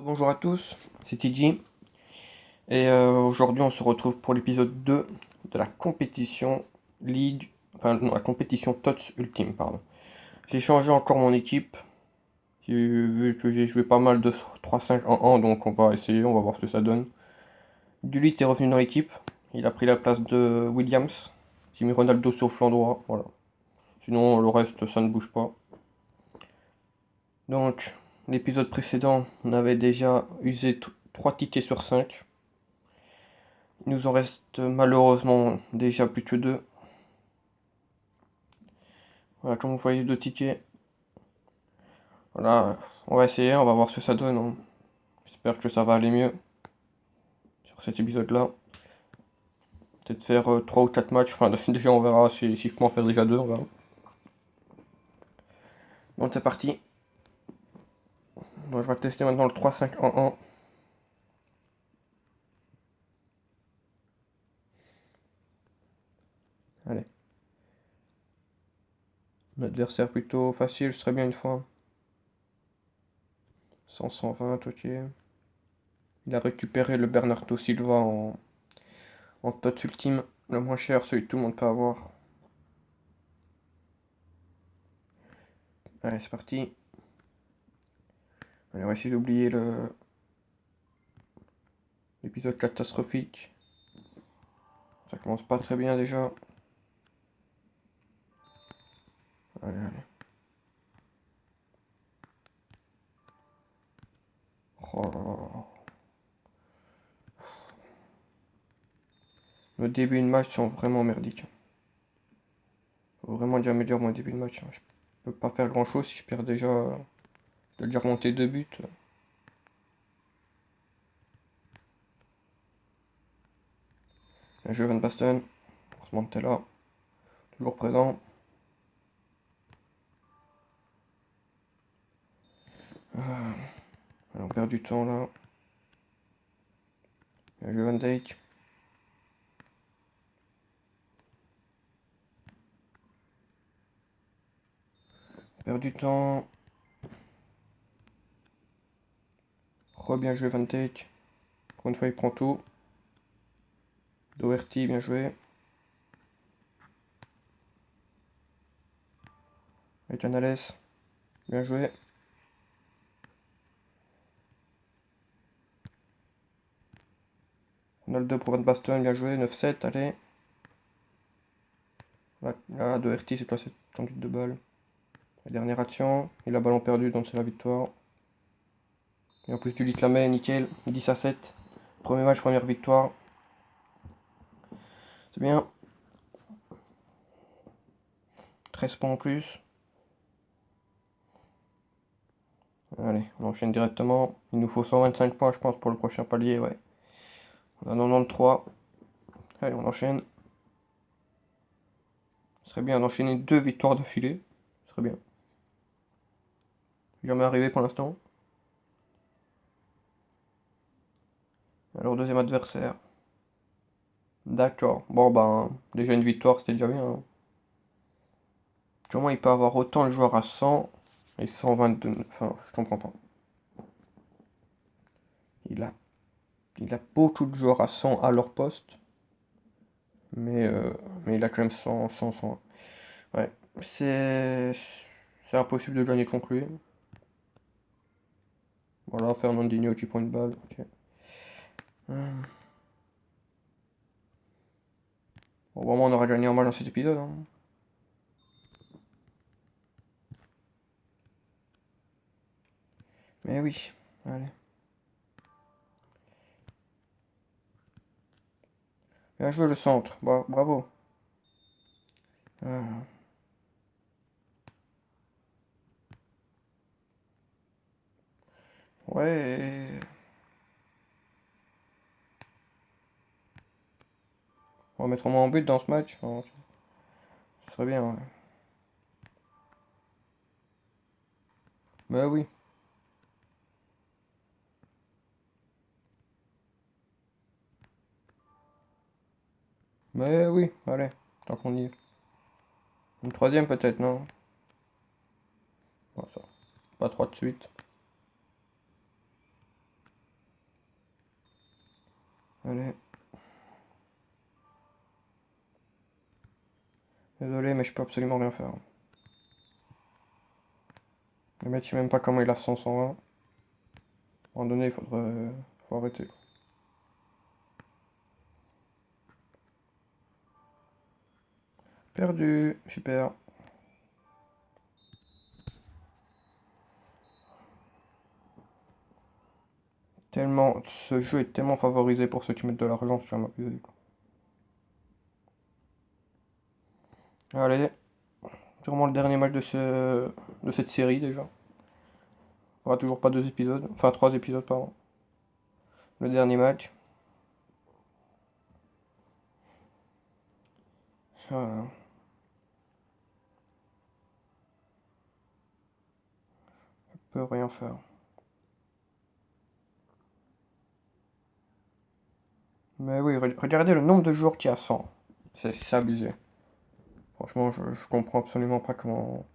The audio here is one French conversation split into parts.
Bonjour à tous, c'est TJ et aujourd'hui on se retrouve pour l'épisode 2 de la compétition League, enfin non, la compétition TOTS Ultime, pardon. J'ai changé encore mon équipe, j'ai vu que j'ai joué pas mal de 3-5 en 1 donc on va essayer, on va voir ce que ça donne. Dullit est revenu dans l'équipe, il a pris la place de Williams, j'ai mis Ronaldo sur le flanc droit, voilà. Sinon le reste ça ne bouge pas. Donc l'épisode précédent on avait déjà usé 3 tickets sur 5. Il nous en reste malheureusement déjà plus que deux. Voilà, comme vous voyez, deux tickets. Voilà, on va essayer, on va voir ce que ça donne, hein. J'espère que ça va aller mieux sur cet épisode-là. Peut-être faire 3 ou 4 matchs. Enfin, déjà, on verra si je peux en faire déjà 2, on verra. Bon, c'est parti. Bon, je vais tester maintenant le 3-5-1-1. Allez. Un adversaire plutôt facile, ce serait bien une fois. 100-120, ok. Il a récupéré le Bernardo Silva en TOTS ultime. Le moins cher, celui que tout le monde peut avoir. Allez, c'est parti. Allez, on va essayer d'oublier l'épisode catastrophique. Ça commence pas très bien déjà. Allez, allez. Oh là là. Le début de match sont vraiment merdiques. Faut vraiment que j'améliore mon début de match, hein. Je peux pas faire grand chose si je perds déjà. De déjà remonter 2 buts. Le jeu Van Basten. Heureusement que t'es là. Toujours présent. Allez, on perd du temps là. Le jeu Van Dijk. On perd du temps. Bien joué Van Dijk. Encore une fois il prend tout. Doherty, bien joué. Avec Canales. Bien joué. Ronaldo pour Van Basten, bien joué. 9-7, allez. Là, Doherty, c'est quoi cette conduite de balle? La dernière action, il a ballon perdu, donc c'est la victoire. Et en plus, du lit la main, nickel, 10-7. Premier match, première victoire. C'est bien. 13 points en plus. Allez, on enchaîne directement. Il nous faut 125 points, je pense, pour le prochain palier, ouais. On a 93. Allez, on enchaîne. Ce serait bien d'enchaîner 2 victoires d'affilée. Ce serait bien. Jamais arrivé pour l'instant. Alors, deuxième adversaire. D'accord. Bon, ben, déjà une victoire, c'était déjà bien, hein. Comment il peut avoir autant de joueurs à 100 et 122. Enfin, je comprends pas. Il a, il a beaucoup de joueurs à 100 à leur poste. Mais, euh, mais il a quand même 100. Ouais. C'est impossible de gagner contre lui. Voilà, Fernandinho qui prend une balle. Ok. Hum. Bon, vraiment, on aura gagné en mal dans cet épisode, hein. Mais oui. Allez. Bien joué le centre. Bravo. Ah. Ouais. On va mettre au moins en but dans ce match. Oh, ce serait bien, ouais. Mais oui. Mais oui. Allez. Tant qu'on y est. Une troisième peut-être, non? Bon, ça. Pas trois de suite. Allez. Désolé, mais je peux absolument rien faire. Le mec, je sais même pas comment il a 101. À un moment donné, il faudrait... faut arrêter. Perdu. Super. Tellement... Ce jeu est tellement favorisé pour ceux qui mettent de l'argent sur m'abuser. Allez. Sûrement le dernier match de cette série, déjà. Il n'y aura toujours pas 2 épisodes. Enfin, 3 épisodes, pardon. Le dernier match. Voilà. Je peux rien faire. Mais oui, regardez le nombre de joueurs qu'il y a 100. C'est abusé. Franchement, je comprends absolument pas comment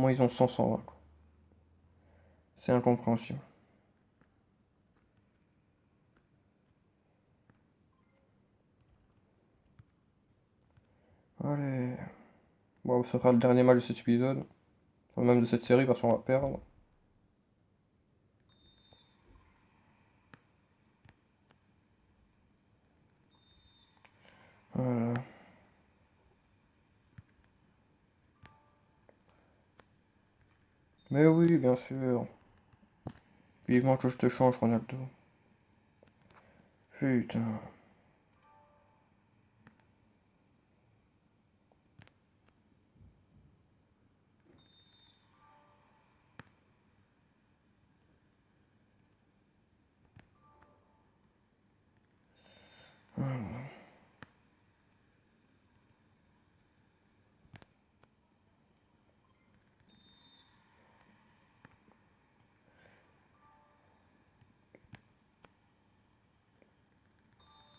ils ont 100 quoi. C'est incompréhensible. Allez. Bon, ce sera le dernier match de cet épisode. Enfin, même de cette série parce qu'on va perdre. Voilà. Mais oui, bien sûr. Vivement que je te change, Ronaldo. Putain.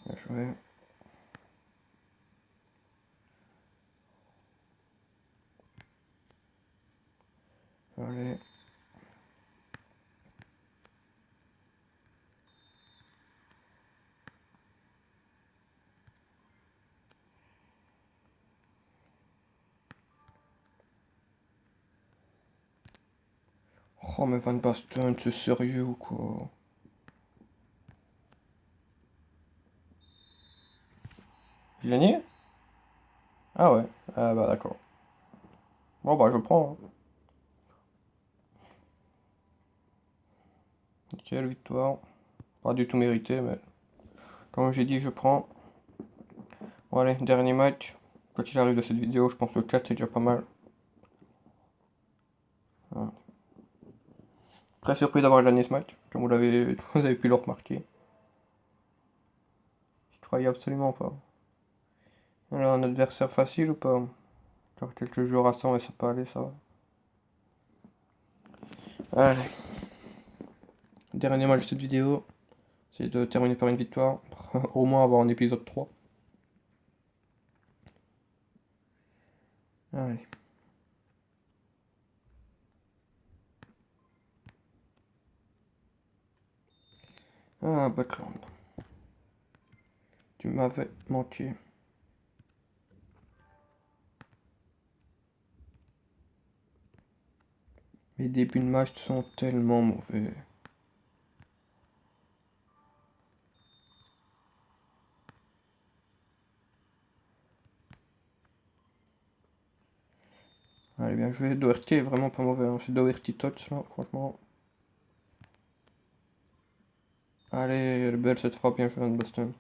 Bien joué. Allez. Oh, mais Van Basten, c'est sérieux ou quoi? J'ai gagné? Ah ouais. Ah bah d'accord. Bon bah je prends, hein. Quelle victoire. Pas du tout mérité, mais comme j'ai dit, je prends. Bon allez, dernier match. Quoi qu'il arrive de cette vidéo, je pense que le 4 c'est déjà pas mal. Voilà. Très surpris d'avoir gagné ce match, comme vous avez pu le remarquer. Je croyais absolument pas. Alors un adversaire facile ou pas? Encore quelques jours à 100 et ça peut aller, ça va. Allez, dernier match de cette vidéo. C'est de terminer par une victoire. Au moins avoir un épisode 3. Allez. Ah, Backland. Tu m'avais manqué. Les débuts de match sont tellement mauvais. Allez, bien joué. Doherty est vraiment pas mauvais, hein. C'est Doherty Tots là, franchement. Allez, elle est belle cette frappe, bien joué, Van Boston.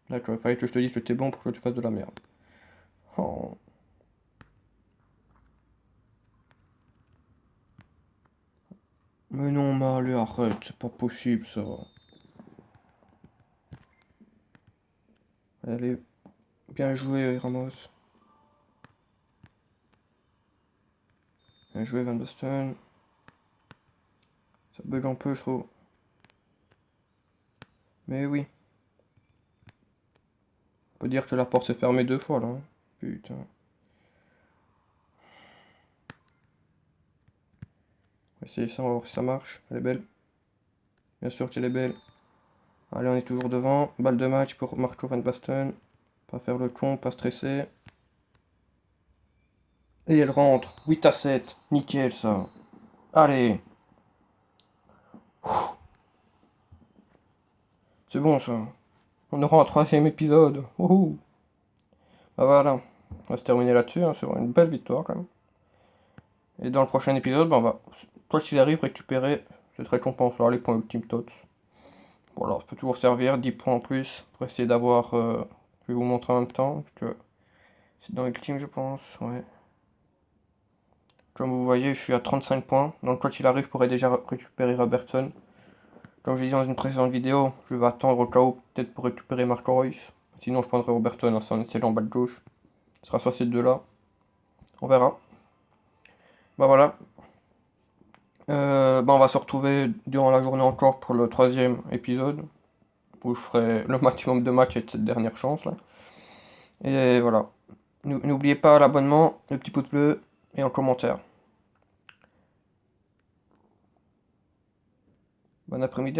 D'accord, il fallait que je te dise que t'es bon pour que tu fasses de la merde. Oh. Mais non, Marley, arrête, c'est pas possible ça. Allez, bien joué, Ramos. Bien joué, Van Boston. Ça bug un peu, je trouve. Mais oui. On peut dire que la porte s'est fermée 2 fois là, hein. Putain. On va essayer ça, on va voir si ça marche. Elle est belle. Bien sûr qu'elle est belle. Allez, on est toujours devant. Balle de match pour Marco Van Basten. Pas faire le con, pas stresser. Et elle rentre. 8-7. Nickel ça. Allez. C'est bon ça. On aura un troisième épisode. Wouhou. Bah voilà. On va se terminer là-dessus. Hein. C'est vraiment une belle victoire quand même. Et dans le prochain épisode, bah, on va, quoi qu'il arrive, récupérer cette récompense-là, les points Ultimate Tots. Voilà, ça peut toujours servir. 10 points en plus pour essayer d'avoir. Je vais vous montrer en même temps. Parce que c'est dans Ultime, je pense. Ouais. Comme vous voyez, je suis à 35 points. Donc, quoi qu'il arrive, je pourrais déjà récupérer Robertson. Comme je l'ai dit dans une précédente vidéo, je vais attendre au cas où, peut-être pour récupérer Marco Reus. Sinon, je prendrai Robertson, hein, c'est un excellent bas de gauche. Ce sera soit ces deux-là. On verra. Bah voilà. Bah on va se retrouver durant la journée encore pour le troisième épisode. Où je ferai le maximum de matchs avec cette dernière chance là. Et voilà. N'oubliez pas l'abonnement, le petit pouce bleu et un commentaire. Bon après-midi à vous.